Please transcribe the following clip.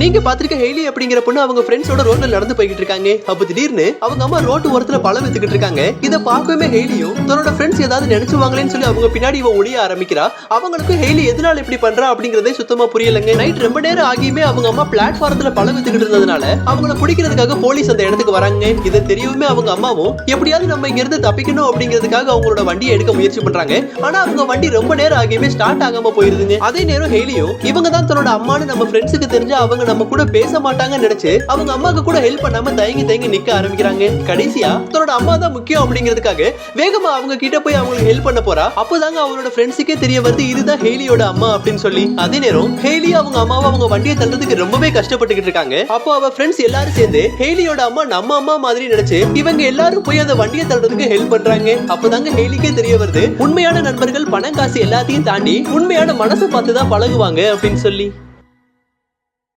நீங்க பாத்திருக்க ஹெய்லி அப்படிங்கிற பொண்ணு அவங்க ஃப்ரெண்ட்ஸோட ரோட்ல நடந்து போய்கிட்டு இருக்காங்க. அப்ப திடீர்னு அவங்க அம்மா ரோட்டு ஓரத்துல பழம் வித்துக்கிட்டு இருக்காங்க. இத பாக்கவே ஹெய்லியும் தன்னோட ஃப்ரெண்ட்ஸ் ஏதாவது நினைச்சுவாங்களேன்னு சொல்லி அவங்க பின்னாடி இவ ஒளிய ஆரம்பிக்கிறா. அவங்களுக்கும் ஹெய்லி எதனால இப்படி பண்றா அப்படிங்கறதே சுத்தமா புரியலங்க. நைட் ரொம்ப நேரம் ஆகியுமே அவங்க அம்மா பிளாட்ஃபாரத்துல பழம் வித்துக்கிட்டு இருந்ததுனால அவங்கள பிடிக்கிறதுக்காக போலீஸ் அந்த இடத்துக்கு வராங்க. இதை தெரியவுமே அவங்க அம்மாவும் எப்படியாவது நம்ம இங்க இருந்து தப்பிக்கணும் அப்படிங்கிறதுக்காக அவங்களோட வண்டியை எடுக்க முயற்சி பண்றாங்க. ஆனா அவங்க வண்டி ரொம்ப நேரம் ஆகியுமே ஸ்டார்ட் ஆகாம போயிருதுங்க. அதே நேரம் ஹெய்லியும் இவங்க தான் தன்னோட அம்மானு நம்ம ஃப்ரெண்ட்ஸுக்கு தெரிஞ்சு அவங்க நம்ம கூட பேச மாட்டாங்கன்னு நினைச்சு அவங்க அம்மாக்கு கூட ஹெல்ப் பண்ணாம தயங்கி நிக்க ஆரம்பிக்கிறாங்க. கடைசியா தன்னோட அம்மா தான் முக்கியம் அப்படிங்கிறதுக்காக வேகமா அவங்க கிட்ட போய் அவங்களுக்கு ஹெல்ப் பண்ண போறா. அப்பதாங்க அவளோட ஃப்ரெண்ட்ஸுக்கே தெரிய வருது இதுதான் ஹெய்லியோட அம்மா அப்படின்னு சொல்லி. அதே நேரம் ஹெய்லி அவங்க அம்மாவை அவங்க வண்டியை தள்ளுறதுக்கு ரொம்பவே கஷ்டப்பட்டுக்கிட்டு இருக்காங்க. அப்போ அவ ஃப்ரெண்ட்ஸ் எல்லாரும் சேர்ந்து ஹெய்லியோட அம்மா நம்ம அம்மா மாதிரி நினைச்சு இவங்க எல்லாரும் போய் அந்த வண்டியை தள்ளுறதுக்கு ஹெல்ப் பண்றாங்க. அப்பதாங்க ஹெய்லிக்கே தெரிய வருது உண்மையான நண்பர்கள் பணம் காசு எல்லாத்தையும் தாண்டி உண்மையான மனசை பார்த்து தான் பழகுவாங்க அப்படின்னு சொல்லி.